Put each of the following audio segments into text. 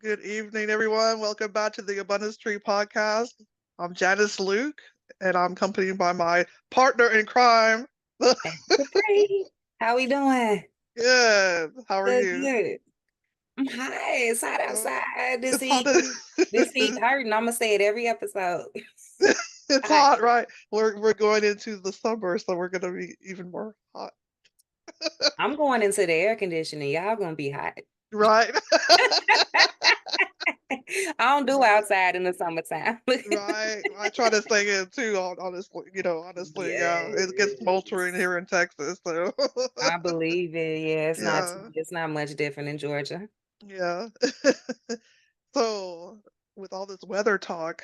Good evening, everyone. Welcome back to the Abundance Tree Podcast. I'm Janice Luke, and I'm accompanied by my partner in crime. Hey, how we doing? Good. How are Good, you? good. I'm hot. It's hot Uh, outside. This it's hot. heat, this heat hurting. I'm gonna say it every episode. It's Hot. hot, right? We're going into the summer, so we're gonna be even more hot, I'm going into the air conditioning. Y'all gonna be hot. right? I don't do Right. outside in the summertime. Right. I try to stay in too, honestly. Honestly, yeah. It gets sweltering Yes, here in Texas, so I believe it. Yeah, yeah. it's not much different in Georgia. Yeah. So, with all this weather talk,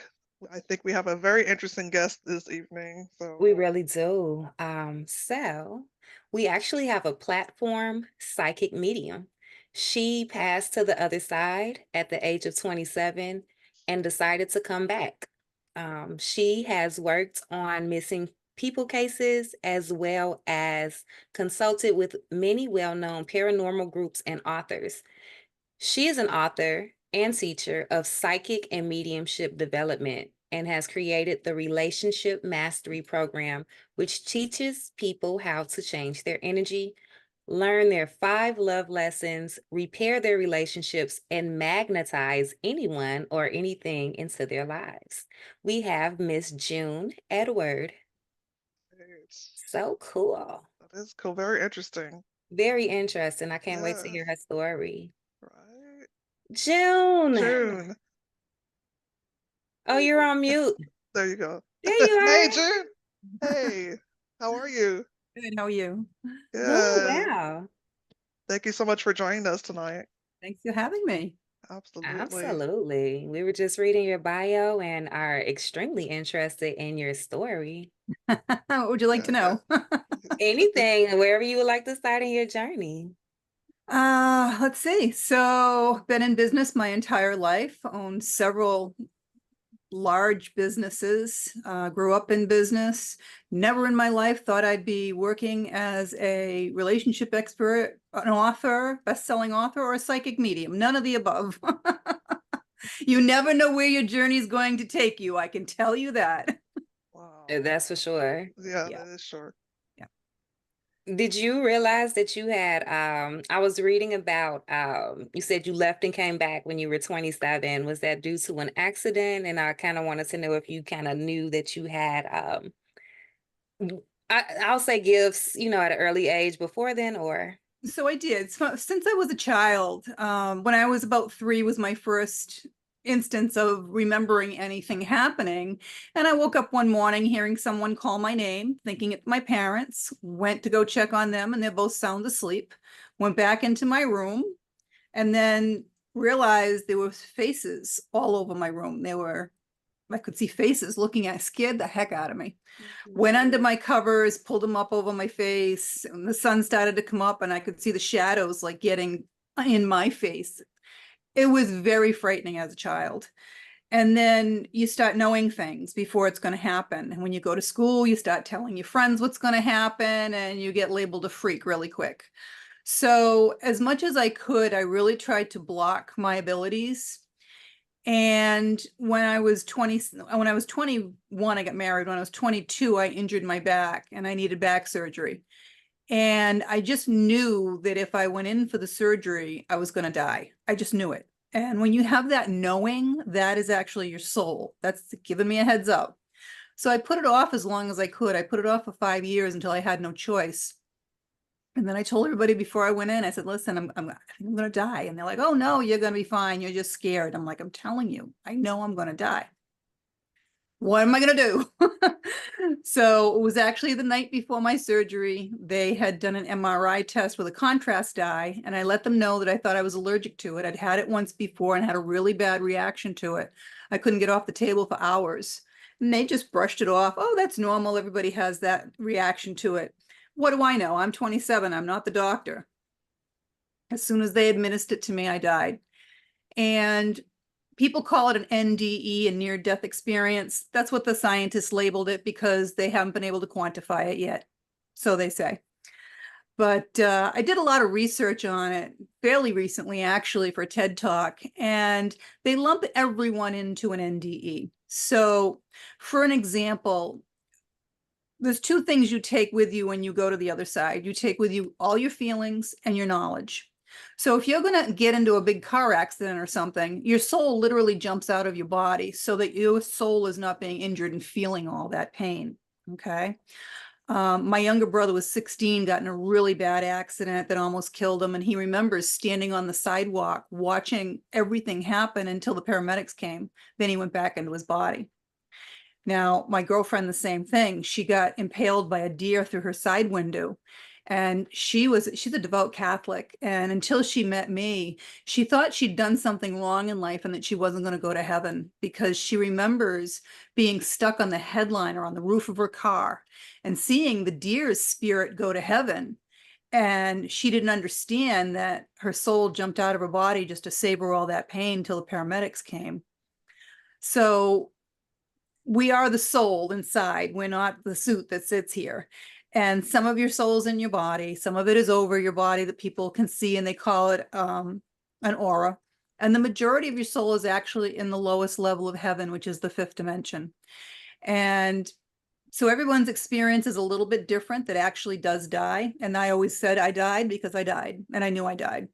I think we have a very interesting guest this evening. We So, really do. So we actually have a platform psychic medium. She passed to the other side at the age of 27 and decided to come back. She has worked on missing people cases as well as consulted with many well-known paranormal groups and authors. She is an author and teacher of psychic and mediumship development and has created the Relationship Mastery Program, which teaches people how to change their energy, learn their 5 love lessons, repair their relationships, and magnetize anyone or anything into their lives. We have Miss June Edward. it's, So cool. that is cool. Very interesting. Very interesting. I can't wait to Yes. hear her story. Right. June. June. Oh, you're on mute. There you go. There you Hey, are. June. Hey, how are you? Good. How are you? Oh, Good. wow. Thank you so much for joining us tonight. Thanks for having me. Absolutely. Absolutely. We were just reading your bio and are extremely interested in your story. What would you like to Yeah. know? Anything, wherever you would like to start in your journey. Let's see. So, been in business my entire life, owned several large businesses, grew up in business. Never in my life thought I'd be working as a relationship expert, an author, best-selling author, or a psychic medium. None of the above. You never know where your journey is going to take you. I can tell you that. Wow. That's for sure. Yeah, Yeah. that is short. Yeah. Did you realize that you had, I was reading about, you said you left and came back when you were 27. Was that due to an accident? And I kind of wanted to know if you kind of knew that you had, I'll say gifts, at an early age before then, or? So I did. Since I was a child, when I was about 3 was my first instance of remembering anything happening. And I woke up one morning hearing someone call my name, thinking it's my parents, went to go check on them, and they're both sound asleep, went back into my room, and then realized there were faces all over my room. I could see faces looking at, scared the heck out of me. Went under my covers, pulled them up over my face, and the sun started to come up and I could see the shadows like getting in my face. It was very frightening as a child. And then you start knowing things before it's going to happen. And when you go to school, you start telling your friends what's going to happen and you get labeled a freak really quick. So as much as I could, I really tried to block my abilities. And when I was 21, I got married. When I was 22, I injured my back and I needed back surgery. And I just knew that if I went in for the surgery, I was going to die. I just knew it. And when you have that knowing, that is actually your soul. That's giving me a heads up. So I put it off as long as I could. I put it off for 5 years until I had no choice. And then I told everybody before I went in, I said, listen, I think I'm going to die. And they're like, oh, no, you're going to be fine. You're just scared. I'm like, I'm telling you, I know I'm going to die. What am I going to do? So it was actually the night before my surgery. They had done an MRI test with a contrast dye, and I let them know that I thought I was allergic to it. I'd had it once before and had a really bad reaction to it. I couldn't get off the table for hours. And they just brushed it off. Oh, that's normal. Everybody has that reaction to it. What do I know? I'm 27. I'm not the doctor. As soon as they administered it to me, I died. And people call it an NDE, a near-death experience. That's what the scientists labeled it because they haven't been able to quantify it yet. So they say. But I did a lot of research on it fairly recently, actually, for a TED Talk, and they lump everyone into an NDE. So for an example, there's two things you take with you when you go to the other side. You take with you all your feelings and your knowledge. So if you're going to get into a big car accident or something, your soul literally jumps out of your body so that your soul is not being injured and feeling all that pain. Okay. My younger brother was 16, got in a really bad accident that almost killed him. And he remembers standing on the sidewalk, watching everything happen until the paramedics came. Then he went back into his body. Now, my girlfriend, the same thing. She got impaled by a deer through her side window. And she's a devout Catholic. And until she met me, she thought she'd done something wrong in life and that she wasn't going to go to heaven, because she remembers being stuck on the headliner on the roof of her car and seeing the deer's spirit go to heaven. And she didn't understand that her soul jumped out of her body just to save her all that pain till the paramedics came. So we are the soul inside. We're not the suit that sits here. And some of your soul's in your body. Some of it is over your body that people can see, and they call it an aura. And the majority of your soul is actually in the lowest level of heaven, which is the fifth dimension. And so everyone's experience is a little bit different that actually does die. And I always said I died because I died, and I knew I died.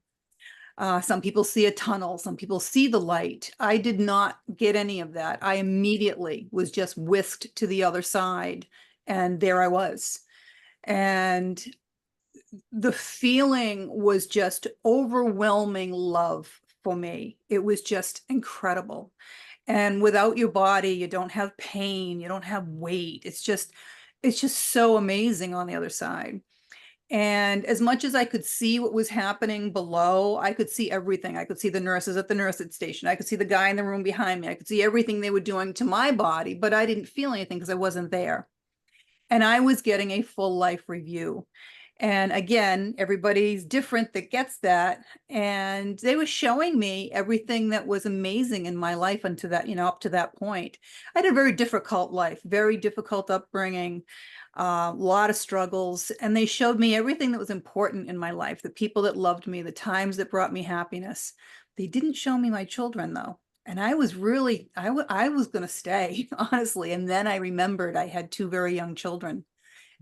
Some people see a tunnel, some people see the light. I did not get any of that. I immediately was just whisked to the other side, and there I was. And the feeling was just overwhelming love for me. It was just incredible. And without your body, you don't have pain, you don't have weight. It's just so amazing on the other side. And as much as I could see what was happening below, I could see everything. I could see the nurses at the nurses station. I could see the guy in the room behind me. I could see everything they were doing to my body, but I didn't feel anything because I wasn't there. And I was getting a full life review. And again, everybody's different that gets that. And they were showing me everything that was amazing in my life until that, up to that point. I had a very difficult life, very difficult upbringing, a lot of struggles. And they showed me everything that was important in my life, the people that loved me, the times that brought me happiness. They didn't show me my children, though. And I was really, I was going to stay, honestly. And then I remembered I had two very young children.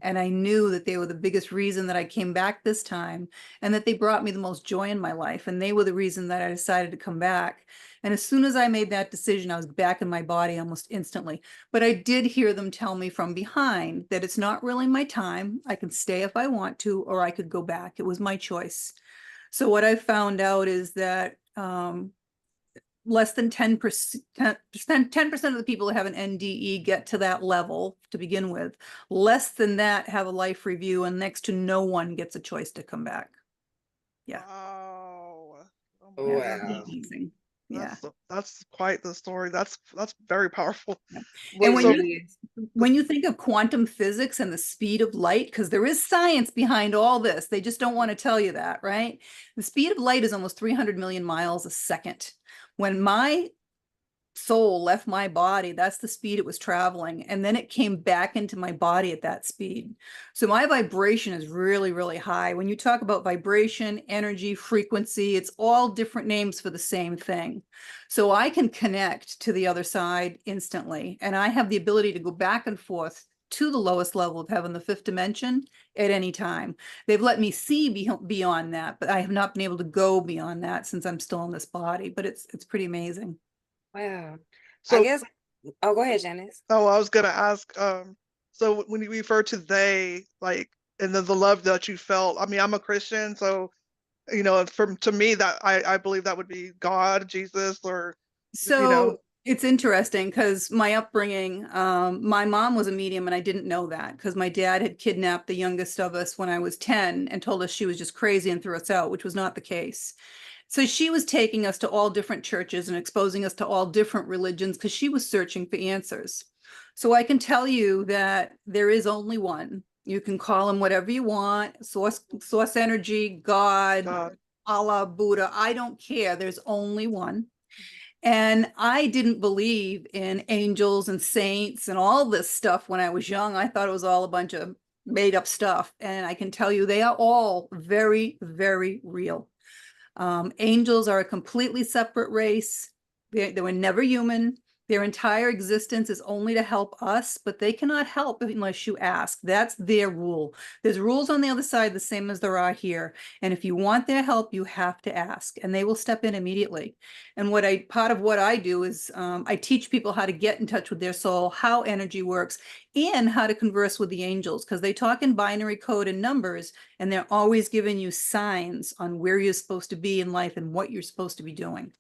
And I knew that they were the biggest reason that I came back this time, and that they brought me the most joy in my life. And they were the reason that I decided to come back. And as soon as I made that decision, I was back in my body almost instantly. But I did hear them tell me from behind that it's not really my time. I can stay if I want to, or I could go back. It was my choice. So what I found out is that less than 10% of the people that have an NDE get to that level to begin with. Less than that have a life review, and next to no one gets a choice to come back. Yeah. Wow. Oh, wow. Amazing. Yeah. That's quite the story. That's very powerful. Yeah. Well, And when you think of quantum physics and the speed of light, because there is science behind all this, they just don't want to tell you that, right? The speed of light is almost 300 million miles a second. When my soul left my body, that's the speed it was traveling. And then it came back into my body at that speed. So my vibration is really, really high. When you talk about vibration, energy, frequency, it's all different names for the same thing. So I can connect to the other side instantly. And I have the ability to go back and forth to the lowest level of heaven, the fifth dimension, at any time. They've let me see beyond that, but I have not been able to go beyond that since I'm still in this body. But it's pretty amazing. Wow. So, I guess, oh, go ahead, Janice. Oh, I was gonna ask, so when you refer to they, like, and then the love that you felt, I mean, I'm a Christian, so, to me, that I believe that would be God, Jesus, or, So it's interesting because my upbringing, my mom was a medium, and I didn't know that because my dad had kidnapped the youngest of us when I was 10 and told us she was just crazy and threw us out, which was not the case. So she was taking us to all different churches and exposing us to all different religions because she was searching for answers. So I can tell you that there is only one. You can call him whatever you want, source energy, God, Allah, Buddha, I don't care. There's only one. And I didn't believe in angels and saints and all this stuff when I was young. I thought it was all a bunch of made up stuff. And I can tell you they are all very, very real. Angels are a completely separate race. They were never human. Their entire existence is only to help us, but they cannot help unless you ask. That's their rule. There's rules on the other side, the same as there are here. And if you want their help, you have to ask, and they will step in immediately. And part of what I do is I teach people how to get in touch with their soul, how energy works, and how to converse with the angels, because they talk in binary code and numbers, and they're always giving you signs on where you're supposed to be in life and what you're supposed to be doing.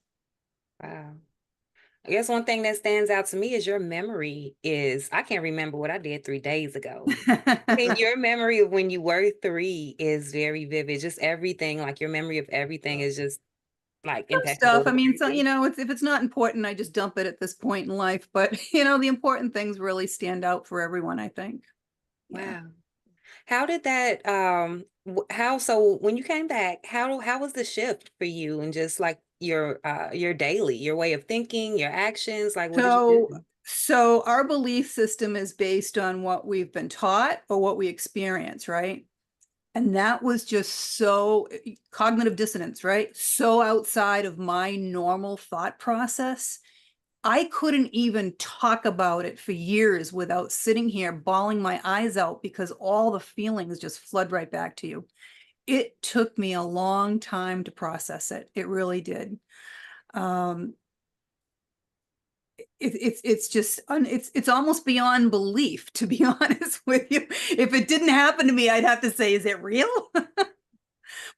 Wow. I guess one thing that stands out to me is your memory is, I can't remember what I did 3 days ago. And your memory of when you were 3 is very vivid. Just everything, like your memory of everything is just like Some impeccable. stuff. I mean, so, you know, if it's not important, I just dump it at this point in life. But, you know, the important things really stand out for everyone, I think. Yeah. Wow. How did that, so when you came back, how was the shift for you and just like your daily, your way of thinking, your actions, like what did you do? So our belief system is based on what we've been taught or what we experience, right? And that was just so cognitive dissonance, right? So outside of my normal thought process. I couldn't even talk about it for years without sitting here bawling my eyes out because all the feelings just flood right back to you. It took me a long time to process it. It really did. It's just it's almost beyond belief, to be honest with you. If it didn't happen to me, I'd have to say, is it real?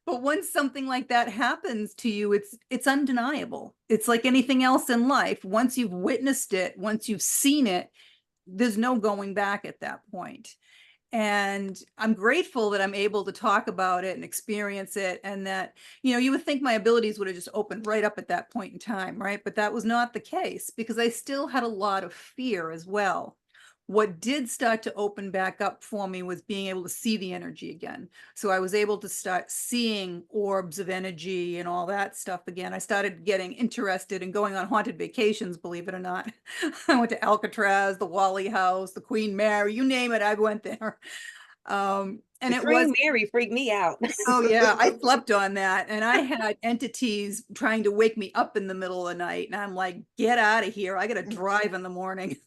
But once something like that happens to you, it's undeniable. It's like anything else in life. Once you've witnessed it, once you've seen it, there's no going back at that point. And I'm grateful that I'm able to talk about it and experience it, and that, you know, you would think my abilities would have just opened right up at that point in time, right? But that was not the case, because I still had a lot of fear as well. What did start to open back up for me was being able to see the energy again. So I was able to start seeing orbs of energy and all that stuff again. I started getting interested in going on haunted vacations, believe it or not. I went to Alcatraz, the Wally House, the Queen Mary, you name it, I went there. And The it Queen was, Mary freaked me out. oh yeah, I slept on that. And I had entities trying to wake me up in the middle of the night. And I'm like, get out of here. I got to drive in the morning.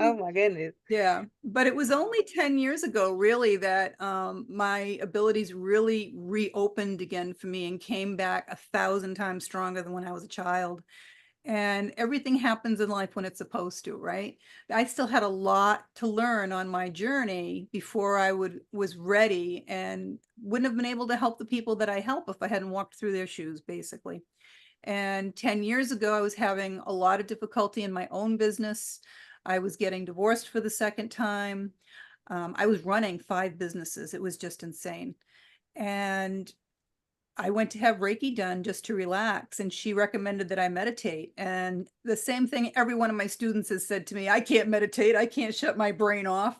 Oh my goodness. Yeah, but it was only 10 years ago, really, that my abilities really reopened again for me and came back 1,000 times stronger than when I was a child. And everything happens in life when it's supposed to, right? I still had a lot to learn on my journey before I was ready, and wouldn't have been able to help the people that I help if I hadn't walked through their shoes, basically. And 10 years ago, I was having a lot of difficulty in my own business. I was getting divorced for the second time. I was running 5 businesses. It was just insane. And I went to have Reiki done just to relax, and she recommended that I meditate. And the same thing every one of my students has said to me, I can't meditate. I can't shut my brain off.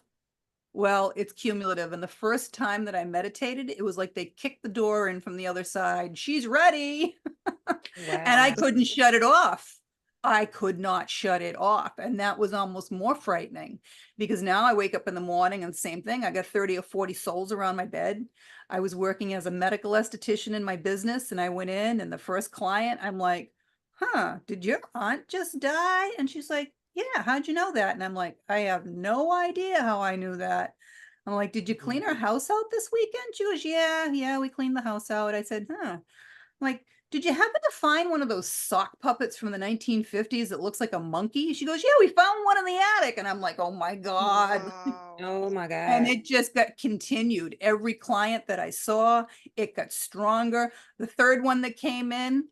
Well, it's cumulative. And the first time that I meditated, it was like they kicked the door in from the other side. She's ready. And I Wow. couldn't shut it off. I could not shut it off. And that was almost more frightening, because now I wake up in the morning and same thing. I got 30 or 40 souls around my bed. I was working as a medical esthetician in my business, and I went in, and the first client, I'm like, huh, did your aunt just die? And she's like, yeah, how'd you know that? And I'm like, I have no idea how I knew that. I'm like, did you clean our house out this weekend? She goes, yeah, we cleaned the house out. I said, huh. I'm like, did you happen to find one of those sock puppets from the 1950s that looks like a monkey? She goes, yeah, we found one in the attic. And I'm like, oh my God. Wow. Oh my And God. it just got continued. Every client that I saw, it got stronger. The third one that came in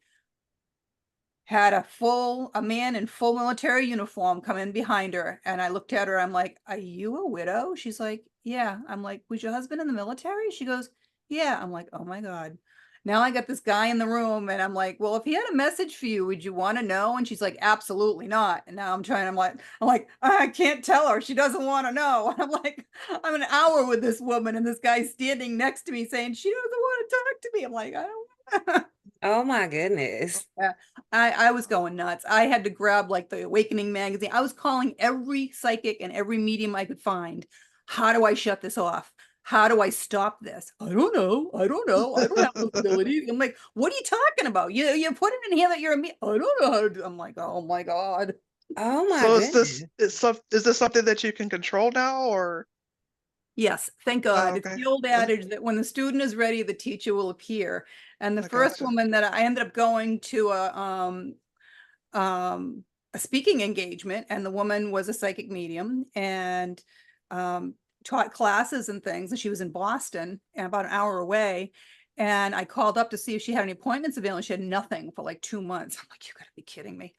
had a man in full military uniform come in behind her. And I looked at her, I'm like, are you a widow? She's like, yeah. I'm like, was your husband in the military? She goes, yeah. I'm like, oh my God. Now I got this guy in the room, and I'm like, well, if he had a message for you, would you want to know? And she's like, absolutely not. And now I'm like, I can't tell her. She doesn't want to know. And I'm like, I'm an hour with this woman, and this guy's standing next to me saying she doesn't want to talk to me. I'm like, I don't. Oh my goodness. Yeah, I was going nuts. I had to grab like the Awakening magazine. I was calling every psychic and every medium I could find. How do I shut this off? How do I stop this? I don't know. I don't know. I don't have those abilities. I'm like, what are you talking about? You put it in here that you're a me. I don't know how to do. I'm like, oh my God. Oh my So goodness. is this something that you can control now, or? Yes, thank Oh, God. It's okay. the old adage that when the student is ready, the teacher will appear. And the I first gotcha. woman that I ended up going to a speaking engagement, and the woman was a psychic medium and taught classes and things. And she was in Boston, and about an hour away. And I called up to see if she had any appointments available. She had nothing for like 2 months. I'm like, you gotta be kidding me.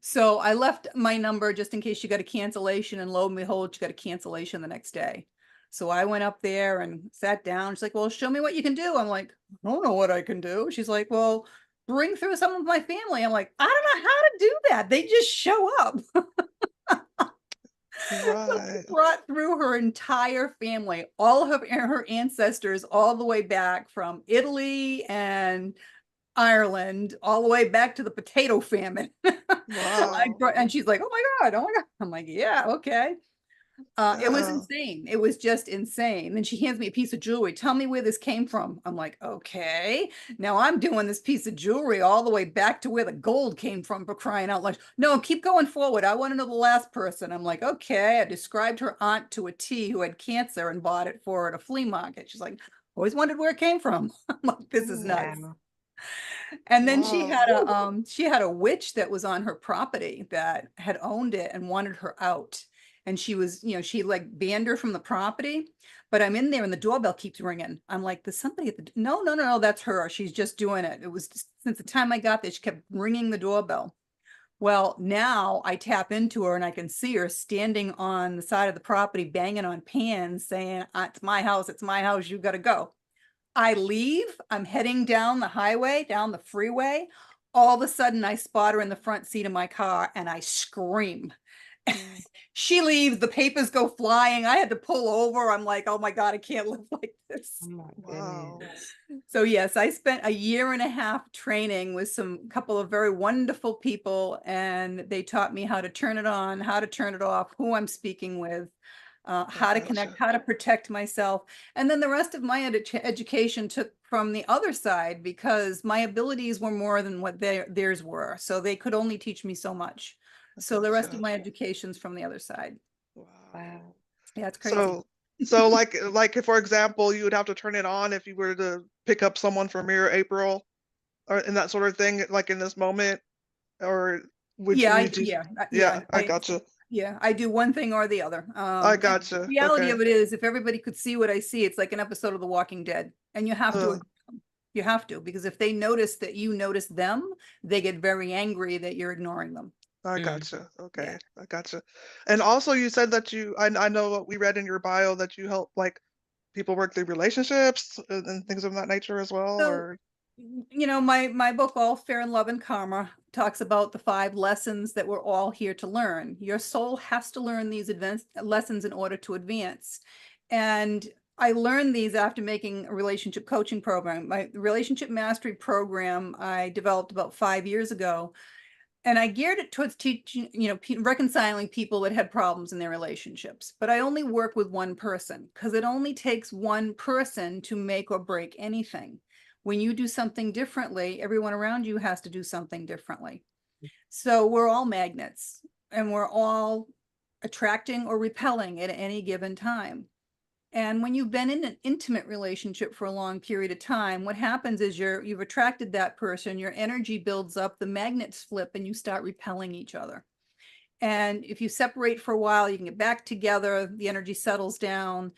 So I left my number just in case she got a cancellation, and lo and behold, she got a cancellation the next day. So I went up there and sat down. She's like, well, show me what you can do. I'm like, I don't know what I can do. She's like, well, bring through some of my family. I'm like, I don't know how to do that. They just show up. Right. Brought through her entire family, all of her ancestors, all the way back from Italy and Ireland, all the way back to the potato famine. Wow. And she's like, oh my God, oh my God. I'm like, yeah, okay. It was Yeah. insane. It was just insane. Then she hands me a piece of jewelry. Tell me where this came from. I'm like, okay. Now I'm doing this piece of jewelry all the way back to where the gold came from, for crying out loud. No, keep going forward. I want to know the last person. I'm like, okay. I described her aunt to a T who had cancer and bought it for her at a flea market. She's like, always wondered where it came from. I'm like, this is nuts. Wow. And then Wow. she had a witch that was on her property that had owned it and wanted her out. And she was, she like banned her from the property, but I'm in there and the doorbell keeps ringing. I'm like, there's somebody at the, no, no, no, no, that's her. She's just doing it. It was just, since the time I got there, she kept ringing the doorbell. Well, now I tap into her and I can see her standing on the side of the property, banging on pans saying, it's my house. It's my house. You got to go. I leave, I'm heading down the highway, down the freeway. All of a sudden I spot her in the front seat of my car and I scream. Mm. She leaves, the papers go flying. I had to pull over. I'm like, oh my God, I can't live like Oh this. my Wow. goodness. So yes, I spent a year and a half training with some couple of very wonderful people, and they taught me how to turn it on, how to turn it off, who I'm speaking with, I how to connect, gotcha. how to protect myself. And then the rest of my education took from the other side, because my abilities were more than what theirs were. So they could only teach me so much. I So the rest of gotcha. my education's from the other side. Wow. Wow. Yeah, it's crazy. So like if, for example, you would have to turn it on if you were to pick up someone from Mirror April, or and that sort of thing, like in this moment, or would you Yeah, need to? Yeah, I gotcha. yeah, I do one thing or the other. I And the gotcha. reality Okay. of it is, if everybody could see what I see, it's like an episode of The Walking Dead, and you have to Uh, agree. You have to, because if they notice that you notice them, they get very angry that you're ignoring them. I Mm. gotcha. Yeah. Okay, I gotcha. And also, you said that I know what we read in your bio that you help like people work through relationships and things of that nature as well, So, or? my book, All Fair in Love and Karma, talks about the 5 lessons that we're all here to learn. Your soul has to learn these advanced lessons in order to advance. And I learned these after making a relationship coaching program. My relationship mastery program I developed about 5 years ago. And I geared it towards teaching, reconciling people that had problems in their relationships. But I only work with one person, because it only takes one person to make or break anything. When you do something differently, everyone around you has to do something differently. So we're all magnets, and we're all attracting or repelling at any given time. And when you've been in an intimate relationship for a long period of time, what happens is you've attracted that person, your energy builds up, the magnets flip, and you start repelling each other. And if you separate for a while, you can get back together, the energy settles down,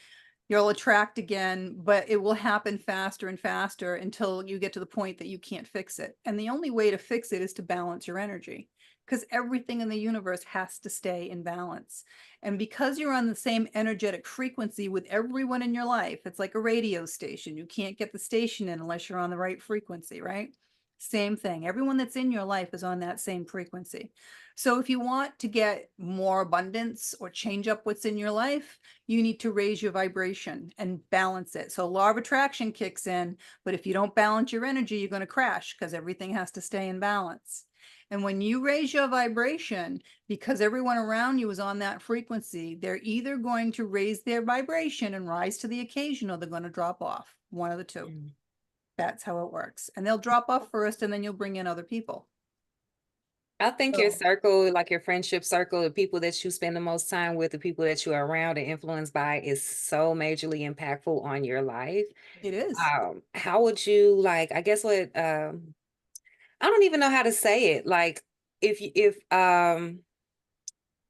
you'll attract again, but it will happen faster and faster until you get to the point that you can't fix it. And the only way to fix it is to balance your energy, because everything in the universe has to stay in balance. And because you're on the same energetic frequency with everyone in your life, it's like a radio station. You can't get the station in unless you're on the right frequency, right? Same thing. Everyone that's in your life is on that same frequency. So if you want to get more abundance or change up what's in your life, you need to raise your vibration and balance it. So law of attraction kicks in, but if you don't balance your energy, you're going to crash, because everything has to stay in balance. And when you raise your vibration, because everyone around you is on that frequency, they're either going to raise their vibration and rise to the occasion, or they're going to drop off, one of the two. Mm. That's how it works. And they'll drop off first, and then you'll bring in other people. I think your So- circle, like your friendship circle, the people that you spend the most time with, the people that you are around and influenced by, is so majorly impactful on your life. It is. How would you like, I guess what, I don't even know how to say it. Like if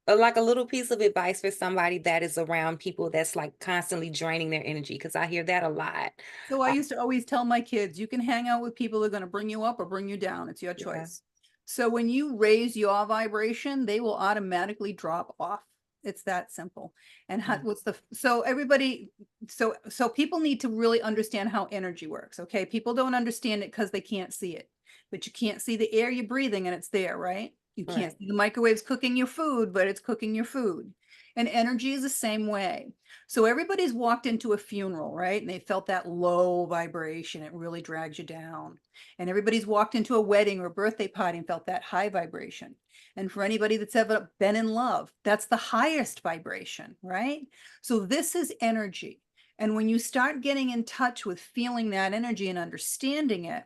like a little piece of advice for somebody that is around people that's like constantly draining their energy, because I hear that a lot. So I used to always tell my kids, you can hang out with people that are going to bring you up or bring you down. It's your Yeah. choice. So when you raise your vibration, they will automatically drop off. It's that simple. And how, what's the, so everybody, so people need to really understand how energy works. Okay. People don't understand it because they can't see it, but you can't see the air you're breathing and it's there, right? You can't Right. see the microwaves cooking your food, but it's cooking your food. And energy is the same way. So everybody's walked into a funeral, right? And they felt that low vibration. It really drags you down. And everybody's walked into a wedding or a birthday party and felt that high vibration. And for anybody that's ever been in love, that's the highest vibration, right? So this is energy. And when you start getting in touch with feeling that energy and understanding it,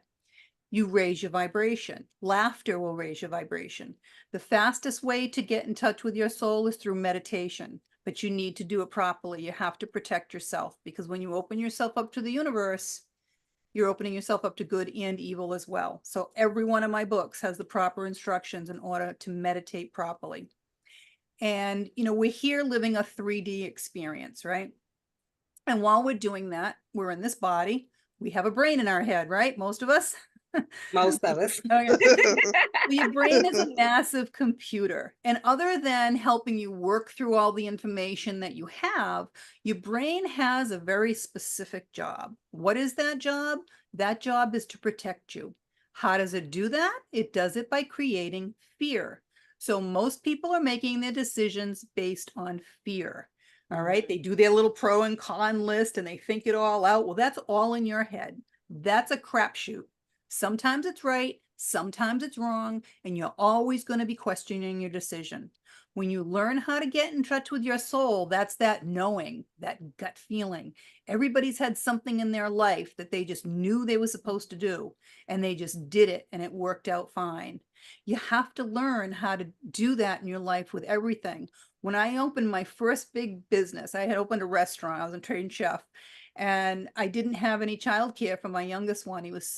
you raise your vibration. Laughter will raise your vibration. The fastest way to get in touch with your soul is through meditation, but you need to do it properly. You have to protect yourself, because when you open yourself up to the universe, you're opening yourself up to good and evil as well. So every one of my books has the proper instructions in order to meditate properly. And, you know, we're here living a 3D experience, right? And while we're doing that, we're in this body. We have a brain in our head, right? Most of us. Most of us. Okay. Your brain is a massive computer. And other than helping you work through all the information that you have, your brain has a very specific job. What is that job? That job is to protect you. How does it do that? It does it by creating fear. So most people are making their decisions based on fear. All right. They do their little pro and con list and they think it all out. Well, that's all in your head. That's a crapshoot. Sometimes it's right, sometimes it's wrong, and you're always going to be questioning your decision. When you learn how to get in touch with your soul, that's that knowing, that gut feeling. Everybody's had something in their life that they just knew they were supposed to do, and they just did it, and it worked out fine. You have to learn how to do that in your life with everything. When I opened my first big business, I had opened a restaurant. I was a trained chef. And I didn't have any childcare for my youngest one. He was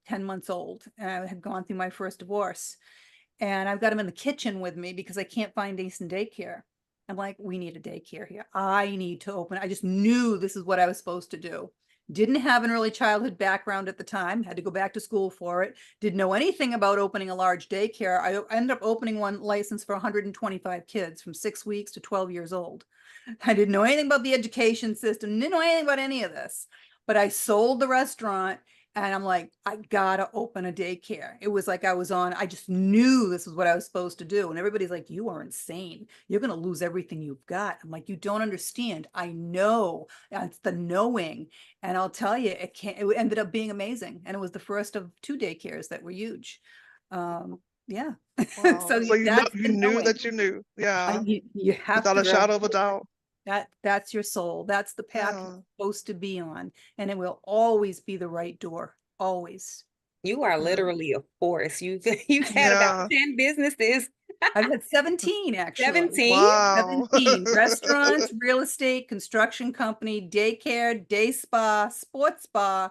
10 months old, and I had gone through my first divorce. And I've got him in the kitchen with me because I can't find decent daycare. I'm like, we need a daycare here. I need to open. I just knew this is what I was supposed to do. Didn't have an early childhood background at the time, had to go back to school for it. Didn't know anything about opening a large daycare. I ended up opening one licensed for 125 kids from 6 weeks to 12 years old. I didn't know anything about the education system, didn't know anything about any of this, but I sold the restaurant and I'm like, I gotta open a daycare. It was like I just knew this was what I was supposed to do. And everybody's like, you are insane. You're gonna lose everything you've got. I'm like, you don't understand. I know. It's the knowing. And I'll tell you, it ended up being amazing. And it was the first of 2 daycares that were huge. Yeah. Wow. So So you that's you the knew knowing. that you knew. Yeah. You have Without to a shadow of a doubt. that's your soul. That's the path Yeah. you're supposed to be on. And it will always be the right door. Always. You are Yeah. literally a force. You've had Yeah. about 10 businesses. I've had 17 actually. 17? Wow. 17 restaurants, real estate, construction company, daycare, day spa, sports spa,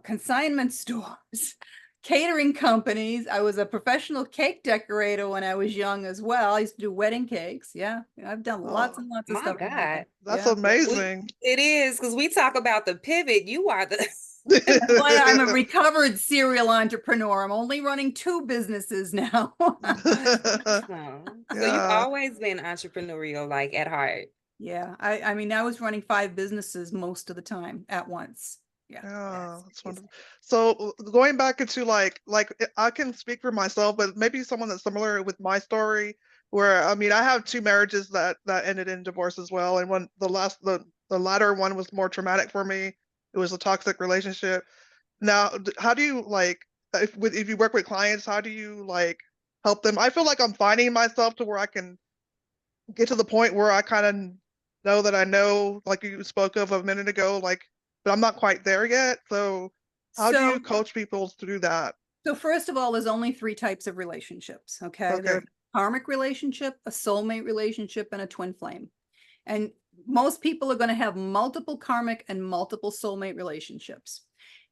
consignment stores, catering companies. I was a professional cake decorator when I was young as well. I used to do wedding cakes. Yeah, I've done lots Oh, and lots of My stuff. in my life. God. that's Yeah. amazing. It is, because we talk about the pivot. You are the That's why I'm a recovered serial entrepreneur. I'm only running 2 businesses now. awesome. So you've Yeah. always been entrepreneurial, like at heart. Yeah, I mean, I was running 5 businesses most of the time at once. Yeah, Yeah, that's that's crazy. wonderful. So going back into I can speak for myself, but maybe someone that's similar with my story, where I mean I have 2 marriages that ended in divorce as well, and the latter one was more traumatic for me. It was a toxic relationship. Now, how do you if you work with clients, how do you like help them? I feel like I'm finding myself to where I can get to the point where I kind of know that I know, like you spoke of a minute ago, like, but I'm not quite there yet. So how do you So, coach people through that? so first of all, there's only 3 types of relationships, okay? Okay. There's a karmic relationship, a soulmate relationship, and a twin flame. And most people are going to have multiple karmic and multiple soulmate relationships.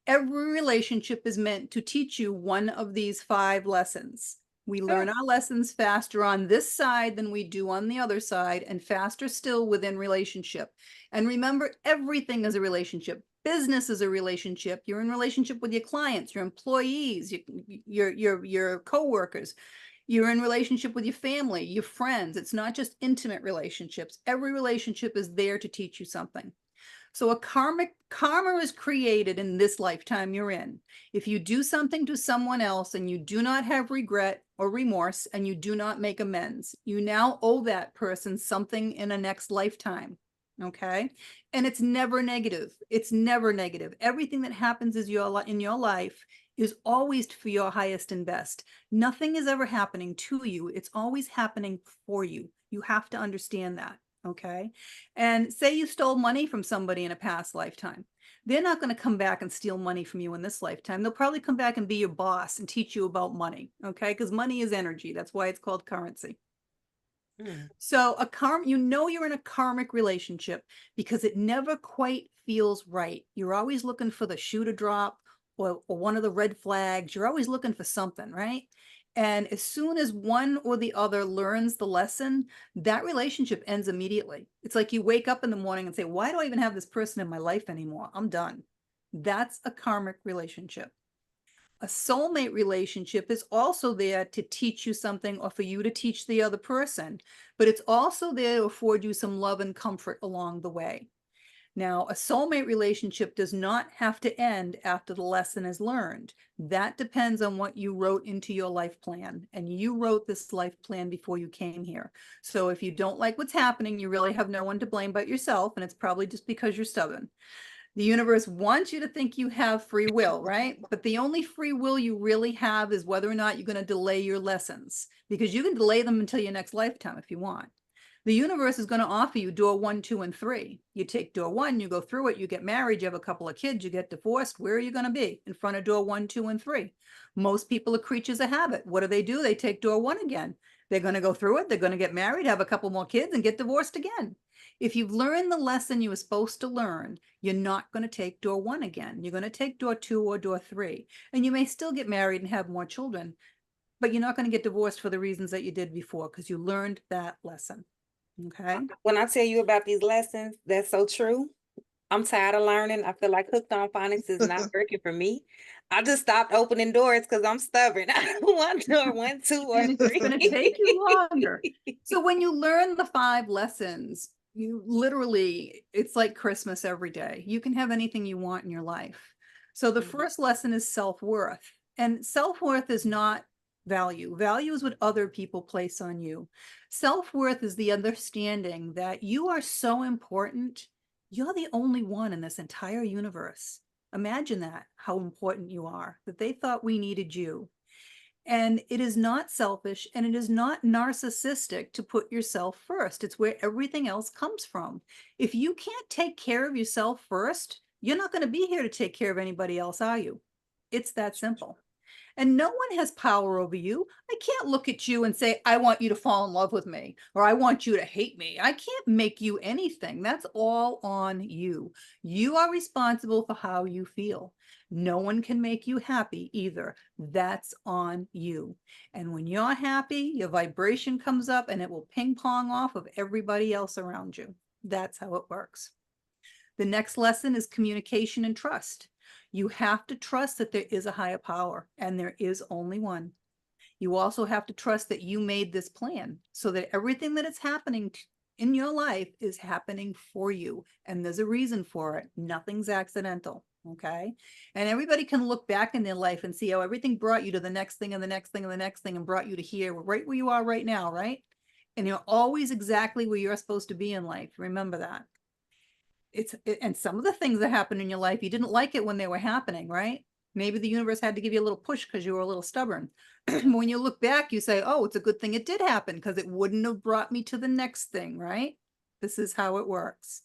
Every relationship is meant to teach you one of these 5 lessons. We learn our lessons faster on this side than we do on the other side, and faster still within relationship. And remember, everything is a relationship. Business is a relationship. You're in relationship with your clients, your employees, your coworkers. You're in relationship with your family, your friends. It's not just intimate relationships. Every relationship is there to teach you something. So karma is created in this lifetime you're in. If you do something to someone else and you do not have regret or remorse and you do not make amends, you now owe that person something in a next lifetime. Okay. And it's never negative. It's never negative. Everything that happens in your life is always for your highest and best. Nothing is ever happening to you. It's always happening for you. You have to understand that. Okay. And say you stole money from somebody in a past lifetime. They're not going to come back and steal money from you in this lifetime. They'll probably come back and be your boss and teach you about money. Okay. Because money is energy. That's why it's called currency. So you know you're in a karmic relationship because it never quite feels right. You're always looking for the shoe to drop or one of the red flags. You're always looking for something, right? And as soon as one or the other learns the lesson, that relationship ends immediately. It's like you wake up in the morning and say, why do I even have this person in my life anymore? I'm done. That's a karmic relationship. A soulmate relationship is also there to teach you something or for you to teach the other person, but it's also there to afford you some love and comfort along the way. Now, a soulmate relationship does not have to end after the lesson is learned. That depends on what you wrote into your life plan. And you wrote this life plan before you came here. So if you don't like what's happening, you really have no one to blame but yourself. And it's probably just because you're stubborn. The universe wants you to think you have free will, right? But the only free will you really have is whether or not you're going to delay your lessons, because you can delay them until your next lifetime if you want. The universe is going to offer you door 1, 2, and 3. You take door 1, you go through it, you get married, you have a couple of kids, you get divorced. Where are you going to be? In front of door 1, 2, and 3. Most people are creatures of habit. What do? They take door 1 again. They're going to go through it. They're going to get married, have a couple more kids, and get divorced again. If you've learned the lesson you were supposed to learn, you're not going to take door 1 again. You're going to take door 2 or door 3. And you may still get married and have more children, but you're not going to get divorced for the reasons that you did before because you learned that lesson. Okay. When I tell you about these lessons, that's so true. I'm tired of learning. I feel like hooked on phonics is not working for me. I just stopped opening doors because I'm stubborn. One door, 1, 2, or 3. It's going to take you longer. So when you learn the 5 lessons, you literally, it's like Christmas every day. You can have anything you want in your life. So the first lesson is self-worth. And self-worth is not value. Value is what other people place on you. Self-worth is the understanding that you are so important. You're the only one in this entire universe. Imagine that, how important you are, that they thought we needed you. And it is not selfish and it is not narcissistic to put yourself first. It's where everything else comes from. If you can't take care of yourself first, you're not going to be here to take care of anybody else, are you? It's that simple. And no one has power over you. I can't look at you and say, I want you to fall in love with me, or I want you to hate me. I can't make you anything. That's all on you. You are responsible for how you feel. No one can make you happy either. That's on you. And when you're happy, your vibration comes up and it will ping pong off of everybody else around you. That's how it works. The next lesson is communication and trust. You have to trust that there is a higher power and there is only one. You also have to trust that you made this plan so that everything that is happening in your life is happening for you. And there's a reason for it. Nothing's accidental. Okay. And everybody can look back in their life and see how everything brought you to the next thing and the next thing and the next thing and brought you to here, right where you are right now. Right. And you're always exactly where you're supposed to be in life. Remember that. And some of the things that happen in your life, you didn't like it when they were happening, right? Maybe the universe had to give you a little push because you were a little stubborn. When you look back, you say, oh, it's a good thing it did happen because it wouldn't have brought me to the next thing, right? This is how it works.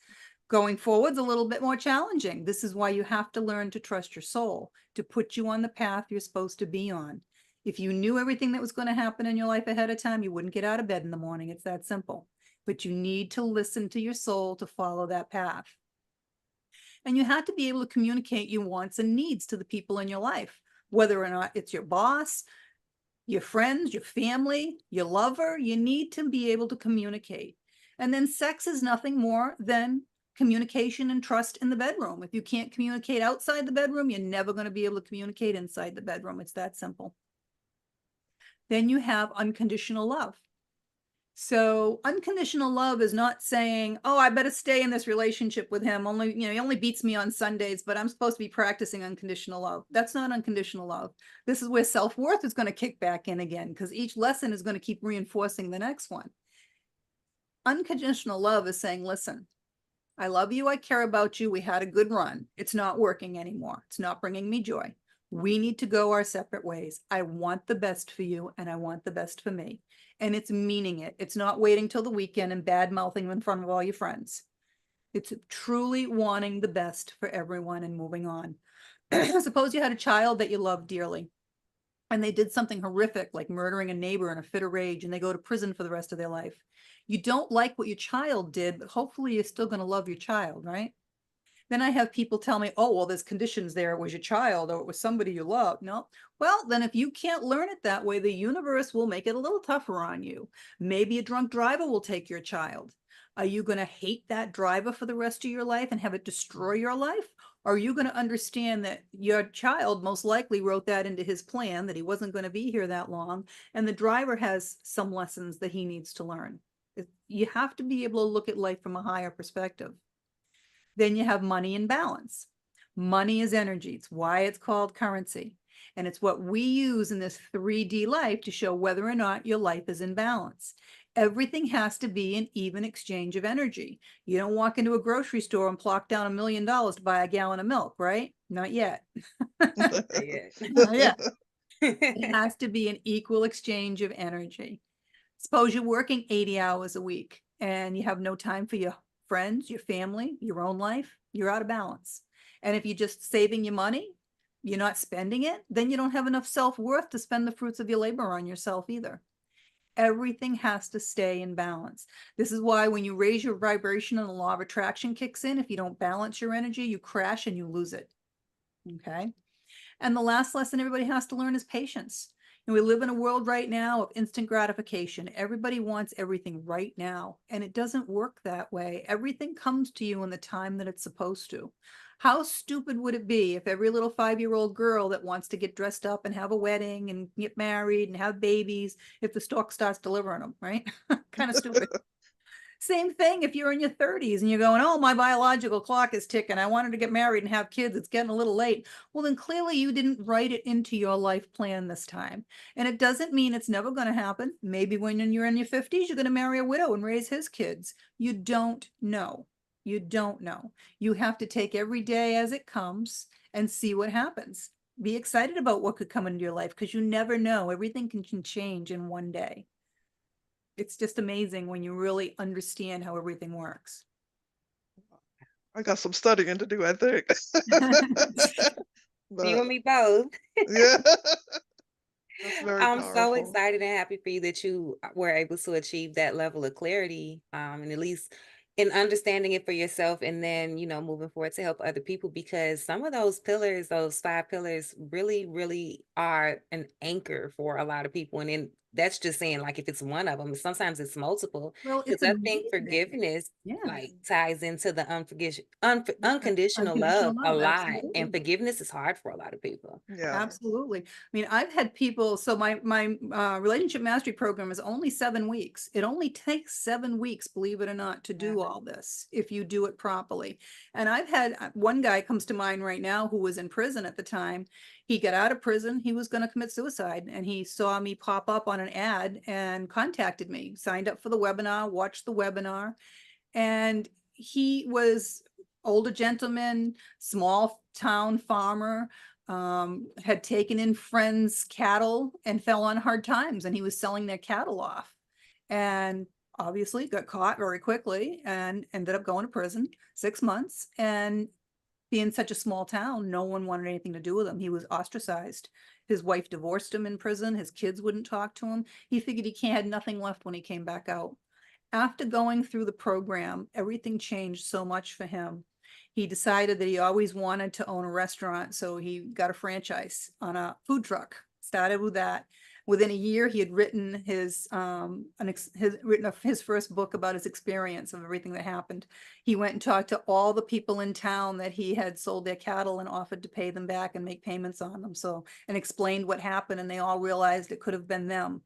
Going forward's a little bit more challenging. This is why you have to learn to trust your soul, to put you on the path you're supposed to be on. If you knew everything that was going to happen in your life ahead of time, you wouldn't get out of bed in the morning. It's that simple. But you need to listen to your soul to follow that path. And you have to be able to communicate your wants and needs to the people in your life, whether or not it's your boss, your friends, your family, your lover. You need to be able to communicate. And then sex is nothing more than communication and trust in the bedroom. If you can't communicate outside the bedroom, you're never going to be able to communicate inside the bedroom. It's that simple. Then you have unconditional love. So unconditional love is not saying, oh, I better stay in this relationship with him. Only, he only beats me on Sundays, but I'm supposed to be practicing unconditional love. That's not unconditional love. This is where self-worth is going to kick back in again, because each lesson is going to keep reinforcing the next one. Unconditional love is saying, listen, I love you. I care about you. We had a good run. It's not working anymore. It's not bringing me joy. We need to go our separate ways. I want the best for you and I want the best for me. And it's meaning it. It's not waiting till the weekend and bad mouthing in front of all your friends. It's truly wanting the best for everyone and moving on. Suppose you had a child that you love dearly and they did something horrific like murdering a neighbor in a fit of rage and they go to prison for the rest of their life. You don't like what your child did, but hopefully you're still going to love your child, right? Then I have people tell me, oh, well, there's conditions there. It was your child or it was somebody you love. No. Well, then if you can't learn it that way, the universe will make it a little tougher on you. Maybe a drunk driver will take your child. Are you going to hate that driver for the rest of your life and have it destroy your life? Or are you going to understand that your child most likely wrote that into his plan, that he wasn't going to be here that long, and the driver has some lessons that he needs to learn? You have to be able to look at life from a higher perspective. Then you have money and balance. Money is energy. It's why it's called currency. And it's what we use in this 3D life to show whether or not your life is in balance. Everything has to be an even exchange of energy. You don't walk into a grocery store and plop down $1 million to buy a gallon of milk, right? Not yet. Not yet. Not yet. It has to be an equal exchange of energy. Suppose you're working 80 hours a week and you have no time for your friends, your family, your own life, you're out of balance. And if you're just saving your money, you're not spending it, then you don't have enough self-worth to spend the fruits of your labor on yourself either. Everything has to stay in balance. This is why when you raise your vibration and the law of attraction kicks in, if you don't balance your energy, you crash and you lose it. Okay. And the last lesson everybody has to learn is patience. And we live in a world right now of instant gratification. Everybody wants everything right now, and it doesn't work that way. Everything comes to you in the time that it's supposed to. How stupid would it be if every little 5-year-old girl that wants to get dressed up and have a wedding and get married and have babies, if the stork starts delivering them, right? Kind of stupid. Same thing if you're in your 30s and you're going, oh, my biological clock is ticking. I wanted to get married and have kids. It's getting a little late. Well, then clearly you didn't write it into your life plan this time. And it doesn't mean it's never going to happen. Maybe when you're in your 50s, you're going to marry a widow and raise his kids. You don't know. You don't know. You have to take every day as it comes and see what happens. Be excited about what could come into your life because you never know. Everything can change in one day. It's just amazing when you really understand how everything works. I got some studying to do, I think. You and me both. Yeah. That's very I'm so powerful. excited and happy for you that you were able to achieve that level of clarity, and at least in understanding it for yourself, and then moving forward to help other people, because some of those pillars, those 5 pillars, really, really are an anchor for a lot of people. And then that's just saying, like, if it's one of them, sometimes it's multiple. Well, Because it's I amazing. think forgiveness Yeah. like ties into the unconditional Unconditional love a love, lot, absolutely. and forgiveness is hard for a lot of people. Yeah. Absolutely. I mean, I've had people, so my relationship mastery program is only 7 weeks. It only takes 7 weeks, believe it or not, to do all this if you do it properly. And I've had one guy comes to mind right now who was in prison at the time. He got out of prison. He was going to commit suicide, and he saw me pop up on an ad and contacted me, signed up for the webinar, watched the webinar, and he was older gentleman, small town farmer, had taken in friends' cattle and fell on hard times, and he was selling their cattle off. And obviously got caught very quickly and ended up going to prison 6 months. And being such a small town, no one wanted anything to do with him. He was ostracized. His wife divorced him in prison. His kids wouldn't talk to him. He figured he had nothing left when he came back out. After going through the program, everything changed so much for him. He decided that he always wanted to own a restaurant, so he got a franchise on a food truck. Started with that. Within a year, he had written his first book about his experience of everything that happened. He went and talked to all the people in town that he had sold their cattle and offered to pay them back and make payments on them. So, and explained what happened, and they all realized it could have been them.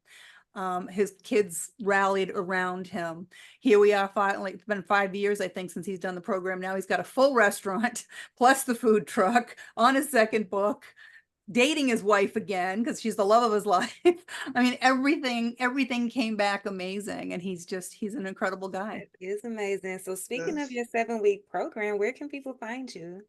His kids rallied around him. Here we are, finally, it's been 5 years, I think, since he's done the program. Now he's got a full restaurant plus the food truck, on his second book, dating his wife again because she's the love of his life. I mean, everything came back amazing, and he's an incredible guy. It is amazing. So speaking of Yes. your 7-week program, where can people find you?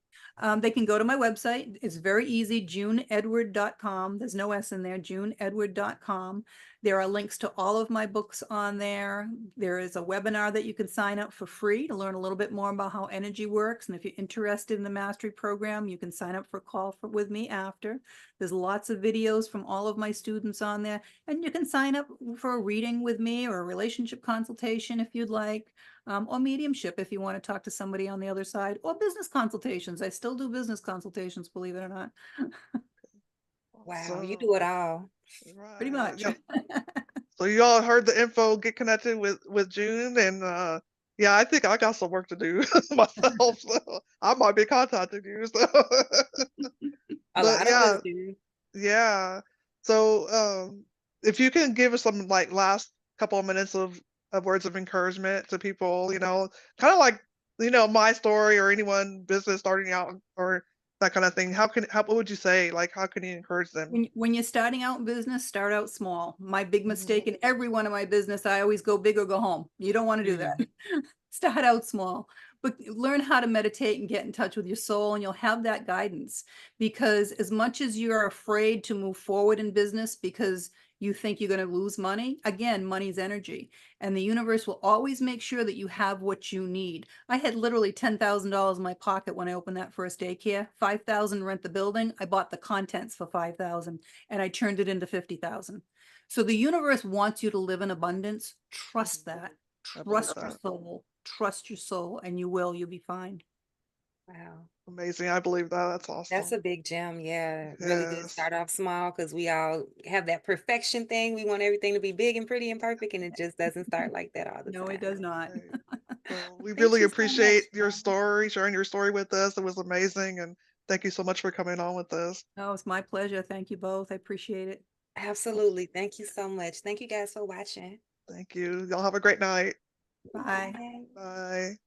They can go to my website. It's very easy, JuneEdward.com. There's no S in there, JuneEdward.com. There are links to all of my books on there. There is a webinar that you can sign up for free to learn a little bit more about how energy works. And if you're interested in the mastery program, you can sign up for a call with me after. There's lots of videos from all of my students on there. And you can sign up for a reading with me or a relationship consultation if you'd like. Or mediumship if you want to talk to somebody on the other side, or business consultations. I still do business consultations, believe it or not. Wow, you So, do it all. Pretty right. much. Yeah. So you all heard the info. Get connected with June, and yeah, I think I got some work to do myself. So I might be contacting you. So, A but lot of us yeah, do. yeah. So if you can give us some like last couple of minutes of words of encouragement to people, kind of like my story or anyone business starting out or that kind of thing. What would you say? Like, how can you encourage them? When you're starting out in business, start out small. My big mistake Mhm. in every one of my business, I always go big or go home. You don't want to do that. Start out small, but learn how to meditate and get in touch with your soul, and you'll have that guidance. Because as much as you're afraid to move forward in business because you think you're going to lose money, again, money's energy, and the universe will always make sure that you have what you need. I had literally $10,000 in my pocket when I opened that first daycare. 5,000 rent the building. I bought the contents for 5,000, and I turned it into 50,000. So the universe wants you to live in abundance. Trust that. I believe Trust your that. soul. Trust your soul, and you'll be fine. Wow. Amazing. I believe that. That's That's awesome. a big gem. Yeah. Really good. Yes. Start off small because we all have that perfection thing. We want everything to be big and pretty and perfect, and it just doesn't start like that all the No, it time. does not. Right. Well, we Thank really you so much. appreciate your story, sharing your story with us. It was amazing. And thank you so much for coming on with us. Oh, it's my pleasure. Thank you both. I appreciate it. Absolutely. Thank you so much. Thank you guys for watching. Thank you. Y'all have a great night. Bye. Bye. Bye.